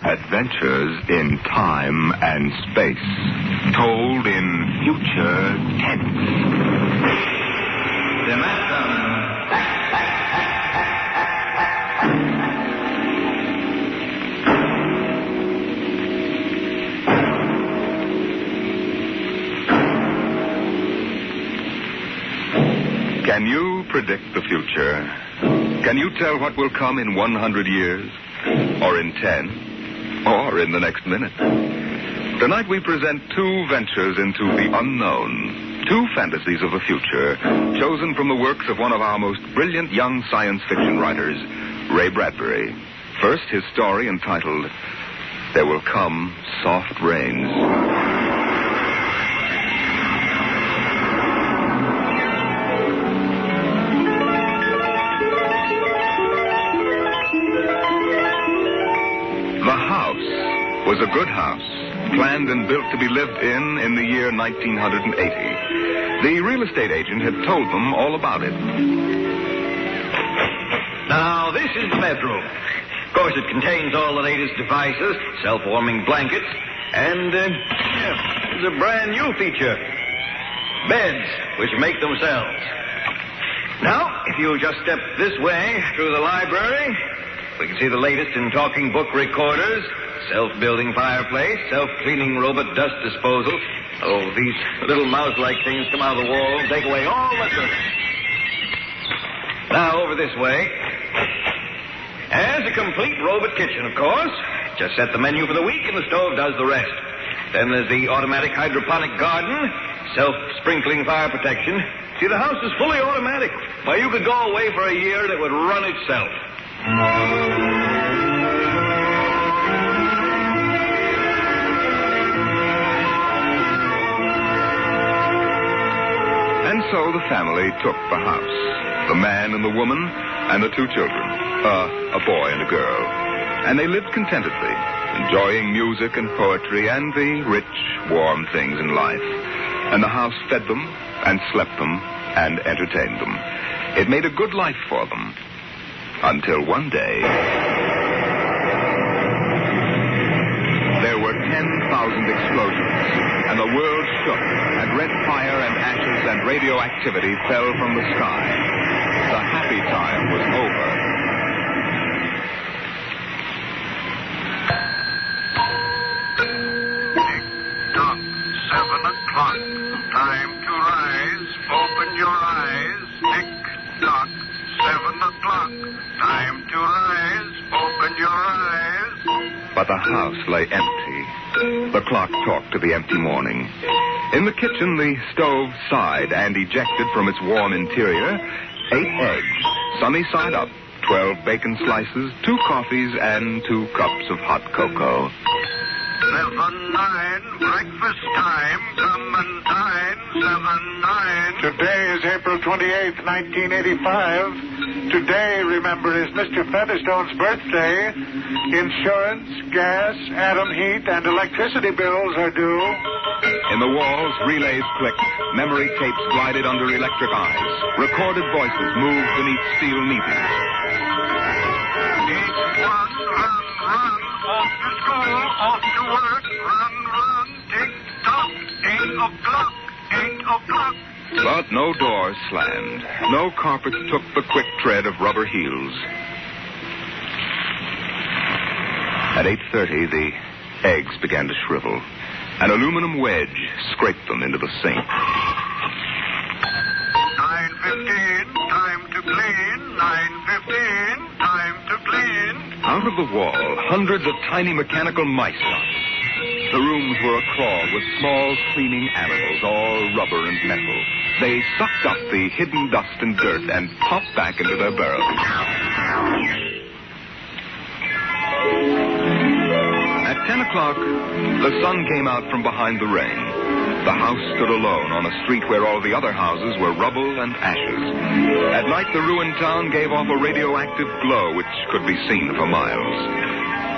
Adventures in time and space, told in future tense. Can you predict the future? Can you tell what will come in 100 years? Or in 10? Or in the next minute? Tonight we present two ventures into the unknown. Two fantasies of the future, chosen from the works of one of our most brilliant young science fiction writers, Ray Bradbury. First, his story entitled, There Will Come Soft Rains. Was a good house, planned and built to be lived in the year 1980. The real estate agent had told them all about it. Now, this is the bedroom. Of course, it contains all the latest devices, self-warming blankets, and there's a brand new feature. Beds, which make themselves. Now, if you just step this way through the library, we can see the latest in talking book recorders, self-building fireplace, self-cleaning robot dust disposal. Oh, these little mouse-like things come out of the wall and take away all the dirt. Now, over this way. As a complete robot kitchen, of course. Just set the menu for the week and the stove does the rest. Then there's the automatic hydroponic garden, self-sprinkling fire protection. See, the house is fully automatic. Why, you could go away for a year and it would run itself. And so the family took the house. The man and the woman and the two children. A boy and a girl. And they lived contentedly, enjoying music and poetry and the rich, warm things in life. And the house fed them and slept them and entertained them. It made a good life for them. Until one day, there were 10,000 explosions, and the world shook, and red fire and ashes and radioactivity fell from the sky. The happy time was over. Tick-tock, 7 o'clock. Time to rise. Open your eyes. Tick-tock, 7 o'clock. Time to rise. Open your eyes. But the house lay empty. The clock talked to the empty morning. In the kitchen, the stove sighed and ejected from its warm interior 8 eggs, sunny side up, 12 bacon slices, 2 coffees, and 2 cups of hot cocoa. 7, 9, breakfast time. Come and dine. 7, 9. Today is April 28th, 1985. Today, remember, is Mr. Featherstone's birthday. Insurance, gas, atom heat, and electricity bills are due. In the walls, relays clicked, memory tapes glided under electric eyes. Recorded voices moved beneath steel meters. Each one, run, run. Off to school, off to work. Run, run. Tick-tock. 8 o'clock. 8 o'clock. But no doors slammed. No carpets took the quick tread of rubber heels. At 8:30, the eggs began to shrivel. An aluminum wedge scraped them into the sink. 9:15, time to clean. 9:15, time to clean. Out of the wall, hundreds of tiny mechanical mice shot. The rooms were acrawl with small cleaning animals, all rubber and metal. They sucked up the hidden dust and dirt and popped back into their burrows. At 10 o'clock, the sun came out from behind the rain. The house stood alone on a street where all the other houses were rubble and ashes. At night, the ruined town gave off a radioactive glow which could be seen for miles.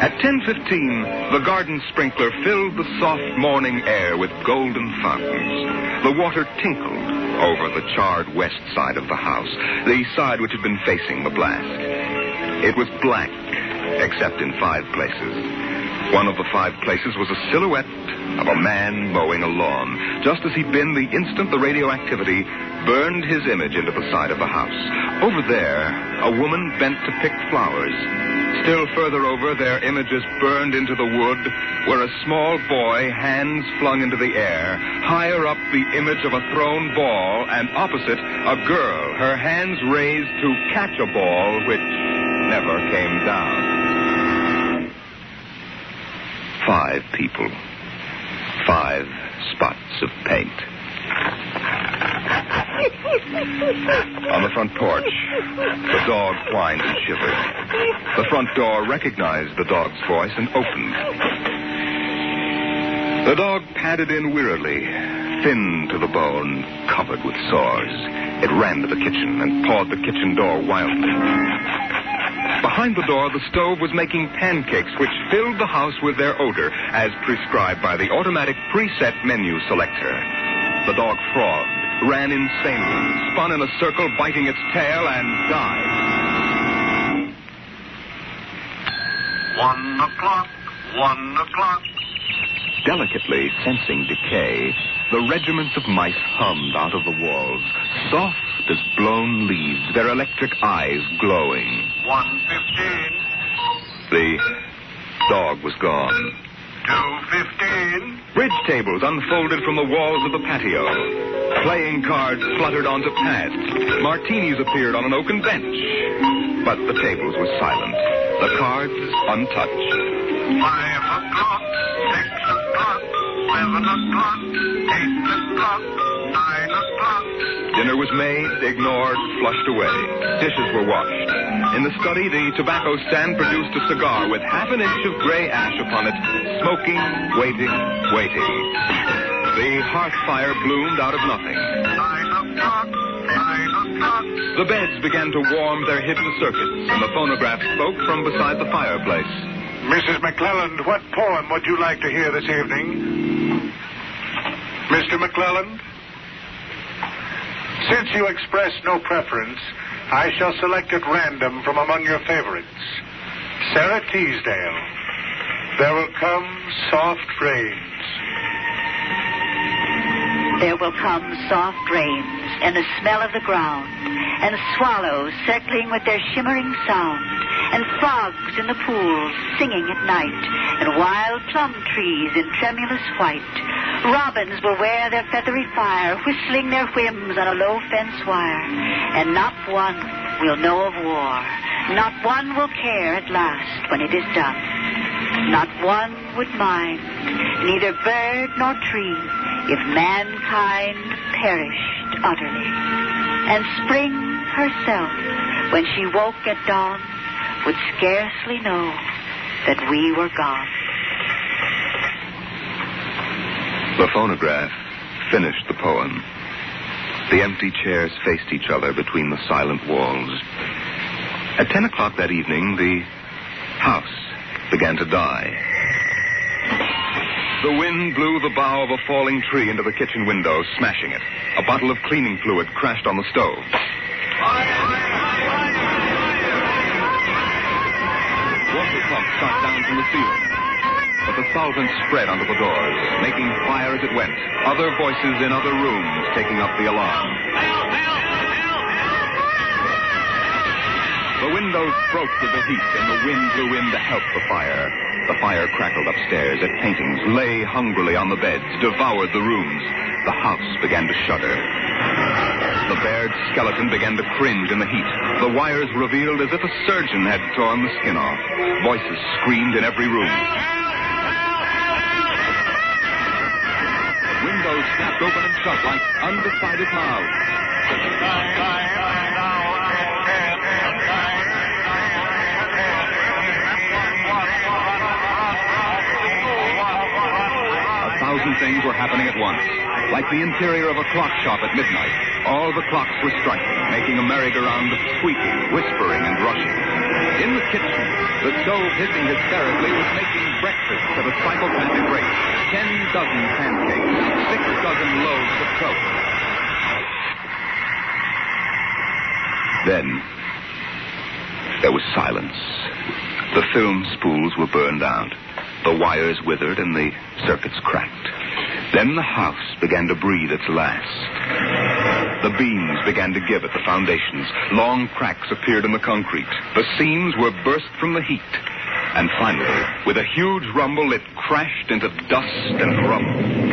At 10:15, the garden sprinkler filled the soft morning air with golden fountains. The water tinkled over the charred west side of the house, the side which had been facing the blast. It was black, except in 5 places. One of the 5 places was a silhouette of a man mowing a lawn, just as he'd been the instant the radioactivity burned his image into the side of the house. Over there, a woman bent to pick flowers. Still further over, their images burned into the wood, where a small boy, hands flung into the air. Higher up, the image of a thrown ball, and opposite, a girl, her hands raised to catch a ball which never came down. 5 people. 5 spots of paint. On the front porch, the dog whined and shivered. The front door recognized the dog's voice and opened. The dog padded in wearily, thin to the bone, covered with sores. It ran to the kitchen and pawed the kitchen door wildly. Behind the door, the stove was making pancakes which filled the house with their odor, as prescribed by the automatic preset menu selector. The dog frothed, ran insanely, spun in a circle, biting its tail, and died. 1 o'clock, 1 o'clock. Delicately sensing decay, the regiments of mice hummed out of the walls, soft as blown leaves, their electric eyes glowing. 1:15. The dog was gone. 2:15. Bridge tables unfolded from the walls of the patio. Playing cards fluttered onto pads. Martinis appeared on an oaken bench. But the tables were silent, the cards untouched. 5 o'clock, 6 o'clock, 7 o'clock, 8 o'clock, 9 o'clock. Dinner was made, ignored, flushed away. Dishes were washed. In the study, the tobacco stand produced a cigar with half an inch of gray ash upon it, smoking, waiting. The hearth fire bloomed out of nothing. 9 o'clock, 9 o'clock. The beds began to warm their hidden circuits, and the phonograph spoke from beside the fireplace. Mrs. McClelland, what poem would you like to hear this evening? Mr. McClelland? Since you express no preference, I shall select at random from among your favorites. Sarah Teasdale. There will come soft rains. There will come soft rains, and the smell of the ground, and swallows circling with their shimmering sound, and frogs in the pools singing at night, and wild plum trees in tremulous white. Robins will wear their feathery fire, whistling their whims on a low fence wire, and not one will know of war. Not one will care at last when it is done. Not one would mind, neither bird nor tree, if mankind perished utterly. And spring herself, when she woke at dawn, would scarcely know that we were gone. The phonograph finished the poem. The empty chairs faced each other between the silent walls. At 10 o'clock that evening, the house began to die. The wind blew the bough of a falling tree into the kitchen window, smashing it. A bottle of cleaning fluid crashed on the stove. Water pumps shot down from the ceiling. But the solvent spread onto the doors, making fire as it went. Other voices in other rooms taking up the alarm. The windows broke with the heat, and the wind blew in to help the fire. The fire crackled upstairs at paintings, lay hungrily on the beds, devoured the rooms. The house began to shudder. The bared skeleton began to cringe in the heat. The wires revealed as if a surgeon had torn the skin off. Voices screamed in every room. Windows snapped open and shut like undecided mouths. 1,000 things were happening at once. Like the interior of a clock shop at midnight, all the clocks were striking, making a merry-go-round of squeaking, whispering, and rushing. In the kitchen, the stove hissing hysterically was making breakfast at a psychopathic rate. 10 dozen pancakes, 6 dozen loaves of toast. Then, there was silence. The film spools were burned out. The wires withered and the circuits cracked. Then the house began to breathe its last. The beams began to give at the foundations. Long cracks appeared in the concrete. The seams were burst from the heat. And finally, with a huge rumble, it crashed into dust and rubble.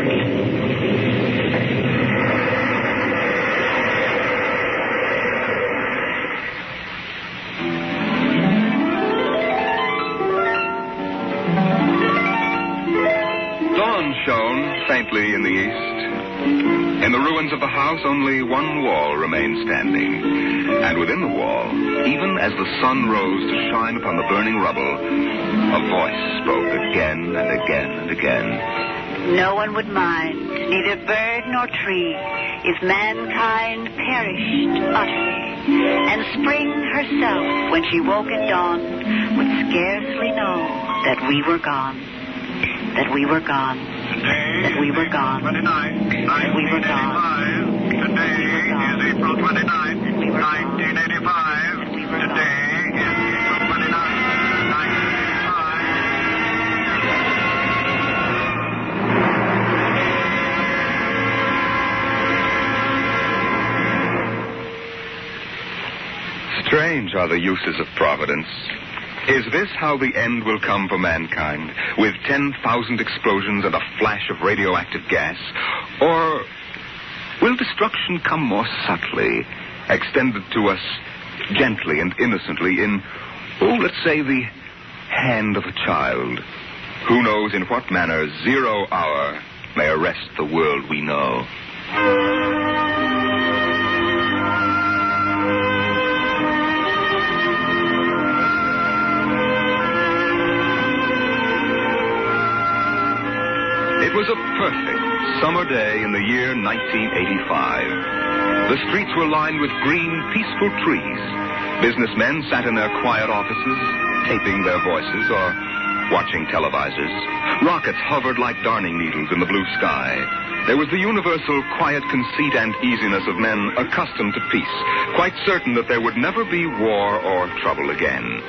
Shone faintly in the east. In the ruins of the house, only one wall remained standing. And within the wall, even as the sun rose to shine upon the burning rubble, a voice spoke again and again and again. No one would mind, neither bird nor tree, if mankind perished utterly. And spring herself, when she woke at dawn, would scarcely know that we were gone. That we were gone. That we were gone. That we were gone. Today is April 29th, 1985. Today is April 29th, 1985. Strange are the uses of Providence. Is this how the end will come for mankind, with 10,000 explosions and a flash of radioactive gas? Or will destruction come more subtly, extended to us gently and innocently in, let's say, the hand of a child? Who knows in what manner 0 hour may arrest the world we know? It was a perfect summer day in the year 1985. The streets were lined with green, peaceful trees. Businessmen sat in their quiet offices, taping their voices or watching televisors. Rockets hovered like darning needles in the blue sky. There was the universal quiet conceit and easiness of men accustomed to peace, quite certain that there would never be war or trouble again.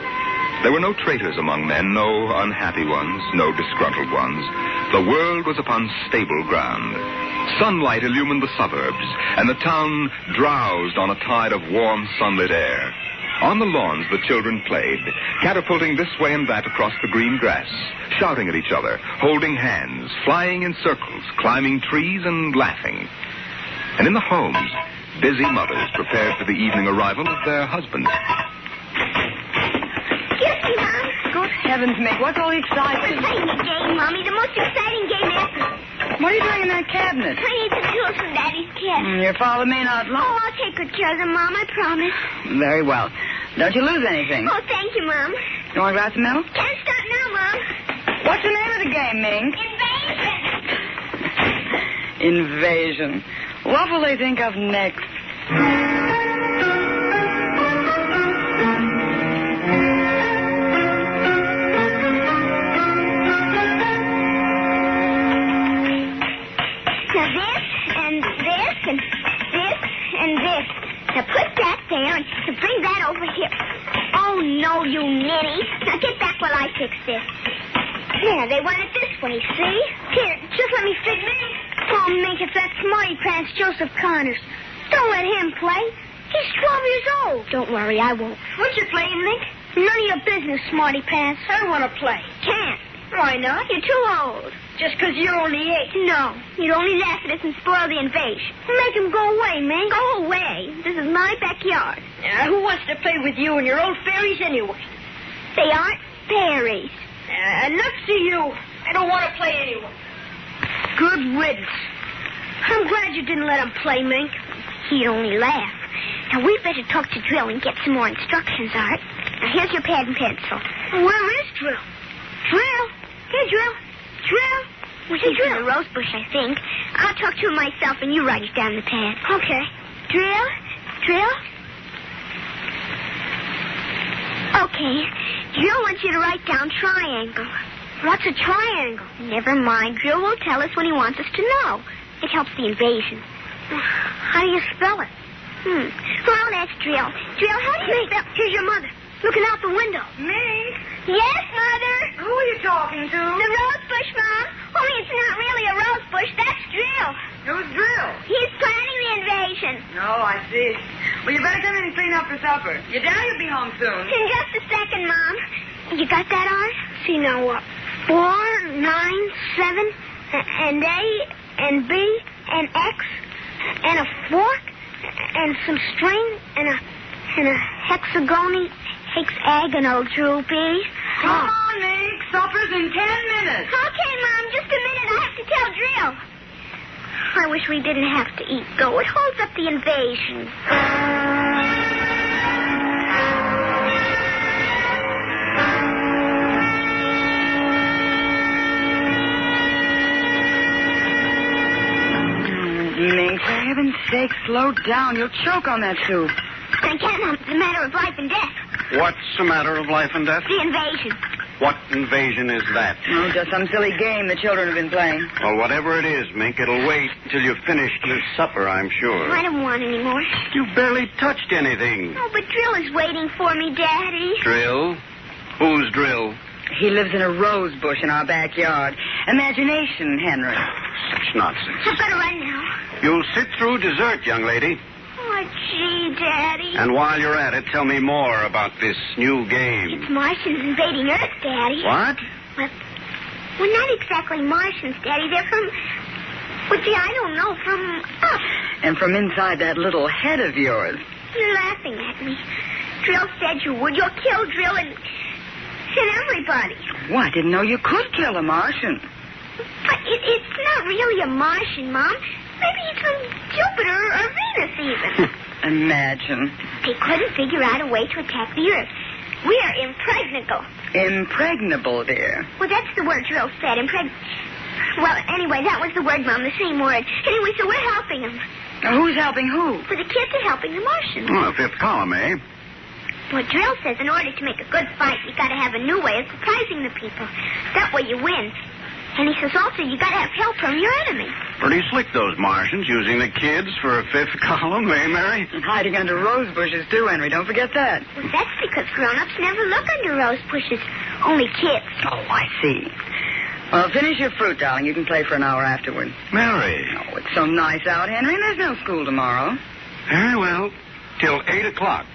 There were no traitors among men, no unhappy ones, no disgruntled ones. The world was upon stable ground. Sunlight illumined the suburbs, and the town drowsed on a tide of warm, sunlit air. On the lawns, the children played, catapulting this way and that across the green grass, shouting at each other, holding hands, flying in circles, climbing trees, and laughing. And in the homes, busy mothers prepared for the evening arrival of their husbands. Good heavens, Meg, what's all the excitement? We're playing a game, Mommy. The most exciting game ever. What are you doing in that cabinet? I need some tools from Daddy's kit. Your father may not Oh, like. I'll take good care of them, Mom. I promise. Very well. Don't you lose anything. Oh, thank you, Mom. You want a glass of milk? Can't start now, Mom. What's the name of the game, Mink? Invasion. Invasion. What will they think of next? Now put that there and bring that over here. Oh, no, you ninny. Now get back while I fix this. There, they want it this way, see? Here, just let me fix it. Oh, Mink, it's that smarty pants Joseph Connors. Don't let him play. He's 12 years old. Don't worry, I won't. What you playing, Mink? None of your business, smarty pants. I want to play. Can't. Why not? You're too old. Just because you're only 8. No. You'd only laugh at us and spoil the invasion. Make him go away, Mink. Go away. This is my backyard. Who wants to play with you and your old fairies anyway? They aren't fairies. Look to you. I don't want to play anyway. Good riddance. I'm glad you didn't let him play, Mink. He'd only laugh. Now, we better talk to Drill and get some more instructions, all right? Now, here's your pad and pencil. Where is Drill? Drill? Here, Drill. Drill? Well, he's in the rose bush, I think. I'll talk to him myself, and you write it down the pad. Okay. Drill? Drill? Okay. Drill wants you to write down triangle. What's a triangle? Never mind. Drill will tell us when he wants us to know. It helps the invasion. How do you spell it? Well, that's Drill. Drill, how do you spell... Here's your mother, looking out the window. Me? Yes, Mother. Who are you talking to? The rose bush, Mom. Only it's not really a rose bush. That's Drill. Who's Drill? He's planning the invasion. Oh, I see. Well, you better come in and clean up for supper. Your daddy will be home soon. In just a second, Mom. You got that, Art? See, now what? 4, 9, 7, and A, and B, and X, and a fork, and some string, and a hexagonal droopy. Come on, Nick. Supper's in 10 minutes. Okay, Mom, just a minute. I have to tell Drill. I wish we didn't have to eat, though. It holds up the invasion. Nick, for heaven's sake, slow down. You'll choke on that soup. I can't, Mom. It's a matter of life and death. What's a matter of life and death? The invasion. What invasion is that? Oh, just some silly game the children have been playing. Well, whatever it is, Mink, it'll wait until you've finished your supper, I'm sure. I don't want any more. You barely touched anything. Oh, but Drill is waiting for me, Daddy. Drill? Who's Drill? He lives in a rose bush in our backyard. Imagination, Henry. Such nonsense. I better run now. You'll sit through dessert, young lady. Oh, gee, Daddy. And while you're at it, tell me more about this new game. It's Martians invading Earth, Daddy. What? Well, not exactly Martians, Daddy. They're from... Well, gee, I don't know. From up. And from inside that little head of yours. You're laughing at me. Drill said you would. You'll kill Drill and everybody. Well, I didn't know you could kill a Martian. But it's not really a Martian, Mom. Maybe he's from Jupiter or Venus, even. Imagine. They couldn't figure out a way to attack the Earth. We are impregnable. Impregnable, dear. Well, that's the word Drill said, Well, anyway, that was the word, Mom, the same word. Anyway, so we're helping them. Now, who's helping who? Well, the kids are helping the Martians. Well, fifth column, eh? Well, Drill says in order to make a good fight, you got to have a new way of surprising the people. That way you win. And he says also you got to have help from your enemy. Pretty slick, those Martians, using the kids for a fifth column, eh, Mary? And hiding under rose bushes, too, Henry. Don't forget that. Well, that's because grown-ups never look under rose bushes. Only kids. Oh, I see. Well, finish your fruit, darling. You can play for an hour afterward. Mary. Oh, it's so nice out, Henry. There's no school tomorrow. Very well. Till 8 o'clock.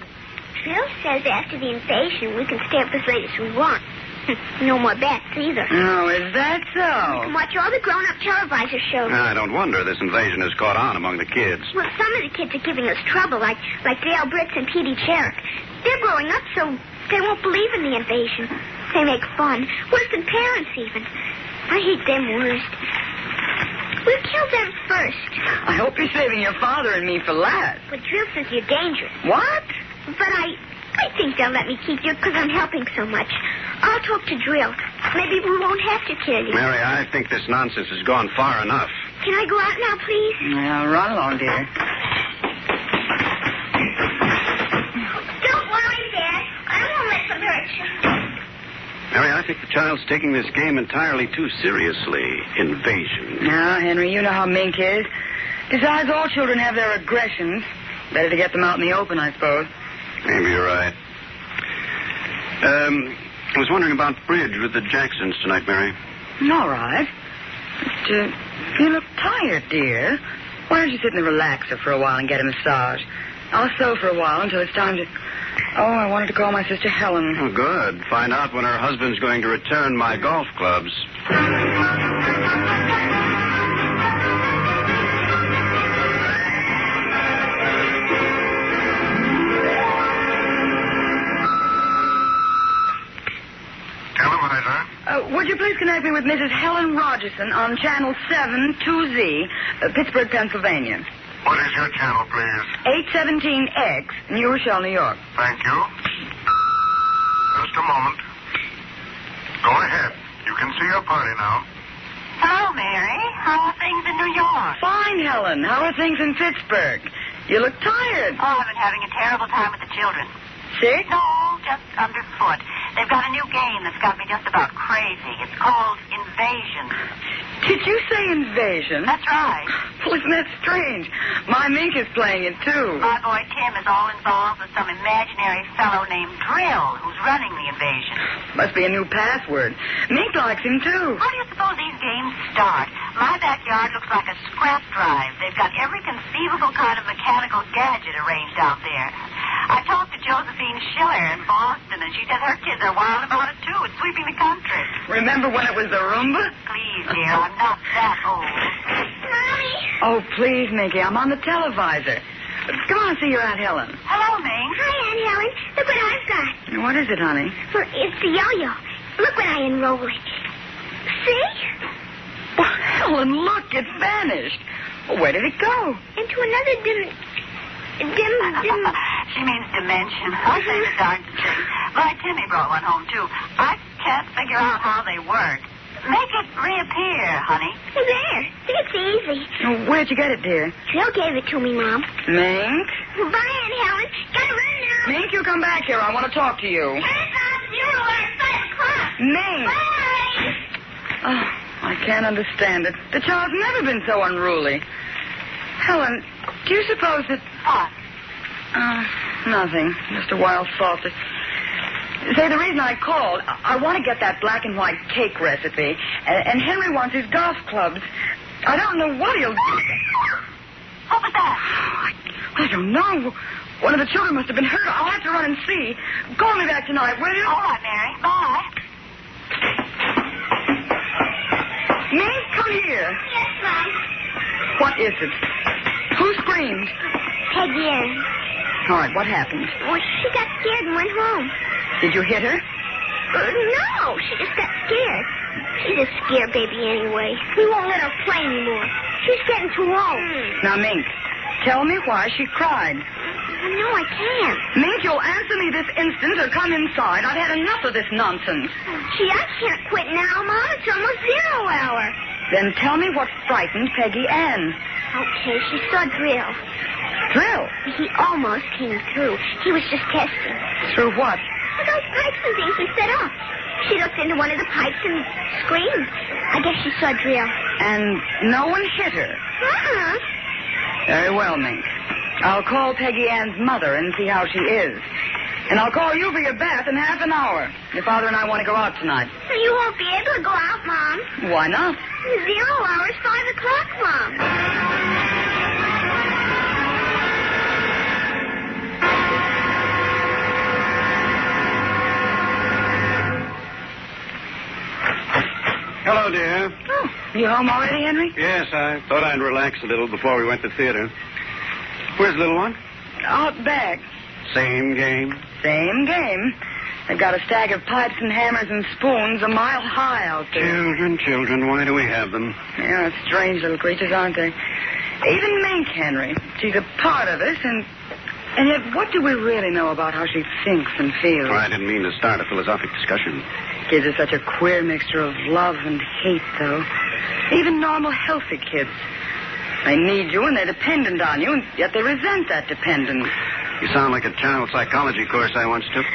Drill says after the invasion we can stay up as late as we want. No more bets, either. Oh, is that so? We can watch all the grown-up televisor shows. I don't wonder this invasion has caught on among the kids. Well, some of the kids are giving us trouble, like Dale Britz and Petey Cherrick. They're growing up, so they won't believe in the invasion. They make fun. Worse than parents, even. I hate them worst. We'll kill them first. I hope you're saving your father and me for last. But Drill says you're dangerous. What? But I think they'll let me keep you because I'm helping so much. I'll talk to Drill. Maybe we won't have to kill you. Mary, I think this nonsense has gone far enough. Can I go out now, please? Well, run along, dear. Don't worry, Dad. I won't let them hurt you. Mary, I think the child's taking this game entirely too seriously. Invasion. Now, Henry, you know how Mink is. Besides, all children have their aggressions. Better to get them out in the open, I suppose. Maybe you're right. I was wondering about bridge with the Jacksons tonight, Mary. All right. But, you look tired, dear. Why don't you sit in the relaxer for a while and get a massage? I'll sew for a while until it's time to... Oh, I wanted to call my sister Helen. Oh, good. Find out when her husband's going to return my golf clubs. Would you please connect me with Mrs. Helen Rogerson on Channel 7-2Z, Pittsburgh, Pennsylvania? What is your channel, please? 817X, New Rochelle, New York. Thank you. Just a moment. Go ahead. You can see your party now. Hello, Mary. How are things in New York? Fine, Helen. How are things in Pittsburgh? You look tired. Oh, I've been having a terrible time with the children. Sick? No, just underfoot. They've got a new game that's got me just about crazy. It's called Invasion. Did you say invasion? That's right. Well, isn't that strange? My Mink is playing it, too. My boy Tim is all involved with some imaginary fellow named Drill who's running the invasion. Must be a new password. Mink likes him, too. How do you suppose these games start? My backyard looks like a scrap drive. They've got every conceivable kind of mechanical gadget arranged out there. I talked to Josephine Schiller in Boston, and she says her kids are wild about it, too. It's sweeping the country. Remember when it was the Roomba? Please, dear, I'm not that old. Mommy. Oh, please, Minky, I'm on the televisor. Come on, see your Aunt Helen. Hello, Mink. Hi, Aunt Helen. Look what I've got. What is it, honey? Well, it's the yo-yo. Look what I enroll it. See? Well, Helen, look, it's vanished. Well, where did it go? Into another dim... She means dimension. I say the darn thing. My Timmy brought one home, too. I can't figure out how they work. Make it reappear, honey. There. It's easy. Oh, where'd you get it, dear? Jill gave it to me, Mom. Mink? Bye, Aunt Helen. Gotta run now. Mink, you come back here. I want to talk to you. Turn off 0 at 5 o'clock. Mink! Bye. Oh, I can't understand it. The child's never been so unruly. Helen, do you suppose that... What? Nothing. Just a wild thought. Say, the reason I called, I want to get that black and white cake recipe, and Henry wants his golf clubs. I don't know what he'll do. What was that? I don't know. One of the children must have been hurt. I'll have to run and see. Call me back tonight, will you? All right, Mary. Bye. Mink, come here. Yes, Mom. What is it? Who screamed? Peggy Ann. All right, what happened? Well, she got scared and went home. Did you hit her? No, she just got scared. She's a scare baby anyway. We won't let her play anymore. She's getting too old. Now, Mink, tell me why she cried. No, I can't. Mink, you'll answer me this instant or come inside. I've had enough of this nonsense. Gee, I can't quit now, Mom. It's almost 0 hour. Then tell me what frightened Peggy Ann. Okay, she saw Drill. Drill? He almost came through. He was just testing. Through what? Well, those pipes and things we set up. She looked into one of the pipes and screamed. I guess she saw Drill. And no one hit her? Uh-huh. Very well, Mink. I'll call Peggy Ann's mother and see how she is. And I'll call you for your bath in half an hour. Your father and I want to go out tonight. You won't be able to go out, Mom. Why not? 0 hour is 5 o'clock, Mom. Hello, dear. Oh, you home already, Henry? Yes, I thought I'd relax a little before we went to theater. Where's the little one? Out back. Same game. Same game. They've got a stack of pipes and hammers and spoons a mile high out there. Children, why do we have them? Yeah, strange little creatures, aren't they? Even Mink, Henry. She's a part of us, and yet what do we really know about how she thinks and feels? Oh, I didn't mean to start a philosophic discussion. Kids are such a queer mixture of love and hate, though. Even normal, healthy kids. They need you and they're dependent on you, and yet they resent that dependence. You sound like a child psychology course I once took.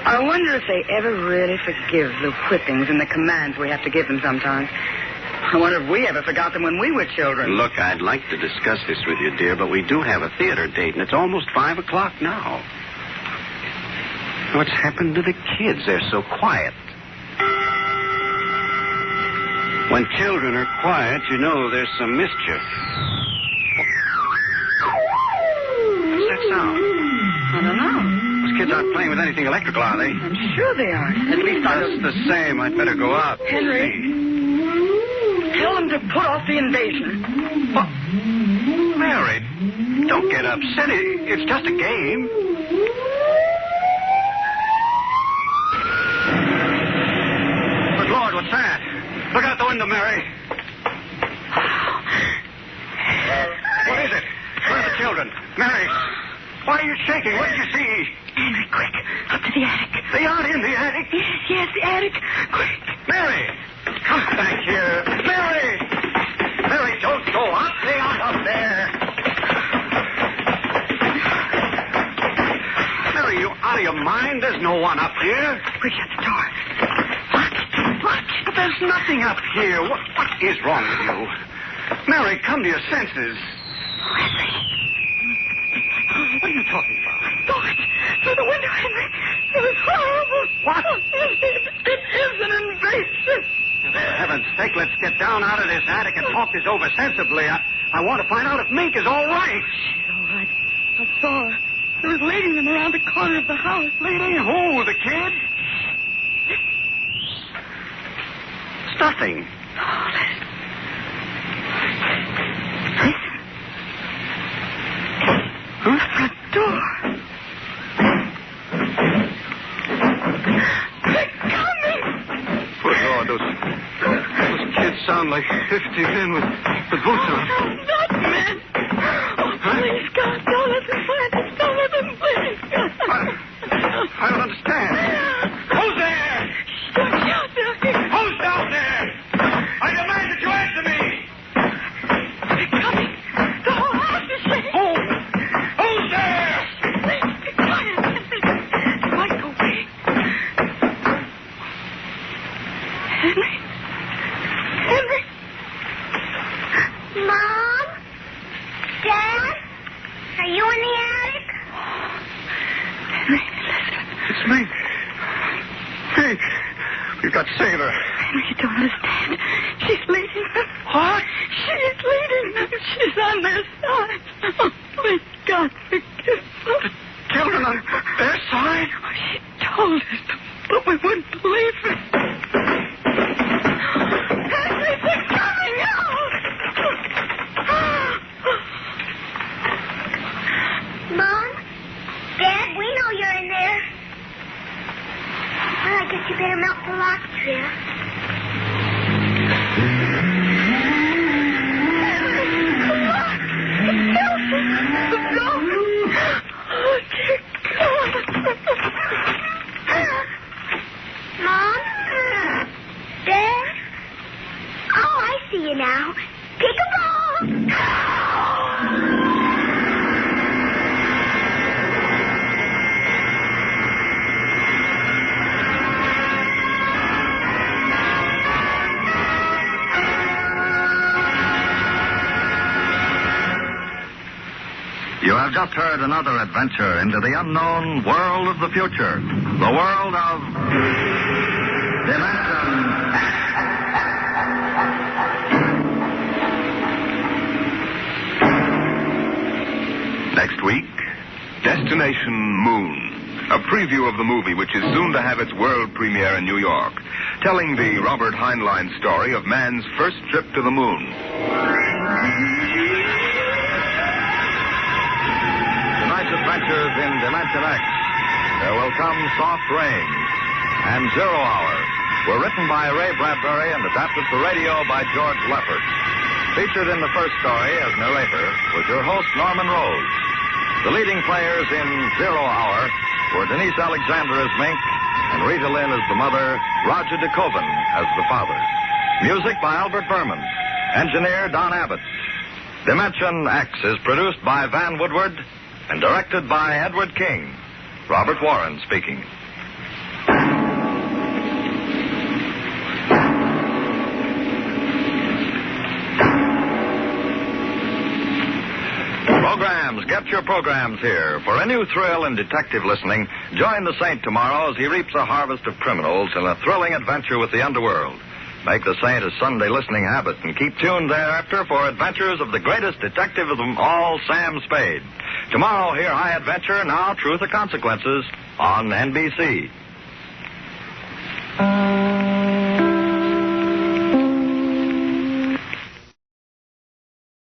I wonder if they ever really forgive the whippings and the commands we have to give them sometimes. I wonder if we ever forgot them when we were children. Look, I'd like to discuss this with you, dear, but we do have a theater date, and it's almost 5 o'clock now. What's happened to the kids? They're so quiet. When children are quiet, you know there's some mischief. What's that sound? I don't know. Those kids aren't playing with anything electrical, are they? I'm sure they are. At least I Just the same, I'd better go out. Henry, tell them to put off the invasion. What? Mary, don't get upset. It's just a game. Good Lord, what's that? Look out the window, Mary. What is it? Where are the children? Mary, why are you shaking? What did you see? Henry, quick, up to the attic. They aren't in the attic. Yes, the attic. Quick. Mary, come back here. Mary! Mary, don't go up. They aren't up there. Mary, you out of your mind? There's no one up here. Quick, shut the door. What? But there's nothing up here. What is wrong with you? Mary, come to your senses. Henry. What are you talking about? I saw it through the window, Henry. It was horrible. What? It is an invasion. For heaven's sake, let's get down out of this attic and talk this over sensibly. I want to find out if Mink is all right. She's all right. I saw her. She was leading them around the corner of the house. Leading who? The kid? It's nothing. Oh, listen. Listen. Huh? The front door. They're coming. Good Lord, those kids sound like 50 men with boots on. Not men. Oh, please, God, don't let them find us. Don't let them, please, God. I don't understand. Who's there? Don't shout down here. Who's down there? I demand that you answer me. They're coming. The whole house is shaking. Who? Who's there? Please, be quiet. They might go away. Henry? Henry? Mom? Dad? Are you in the attic? Henry, listen. It's Mink. Mink. We've got to save her. Henry, you don't understand. She's leading them. What? She's leading them. She's on their side. Oh, please, God, forgive them. The children on their side? Oh, she told us, but we wouldn't believe it. Henry, they're coming out. Mom? Dad, we know you're in there. Well, I guess you better melt the locks here. Mom? Dad? Oh, I see you now. Peek-a-boo! You have just heard another adventure into the unknown world of the future. The world of Dimension X. Next week, Destination Moon. A preview of the movie which is soon to have its world premiere in New York, telling the Robert Heinlein story of man's first trip to the moon. Adventures in Dimension X. There will come Soft Rains and 0 Hour were written by Ray Bradbury and adapted for radio by George Leppard. Featured in the first story as narrator was your host, Norman Rose. The leading players in 0 Hour were Denise Alexander as Mink and Rita Lynn as the mother, Roger DeKoven as the father. Music by Albert Berman. Engineer Don Abbott. Dimension X is produced by Van Woodward and directed by Edward King. Robert Warren speaking. Programs. Get your programs here. For a new thrill in detective listening, join the Saint tomorrow as he reaps a harvest of criminals in a thrilling adventure with the underworld. Make the Saint a Sunday listening habit and keep tuned thereafter for adventures of the greatest detective of them all, Sam Spade. Tomorrow, hear High Adventure, Now Truth or Consequences on NBC.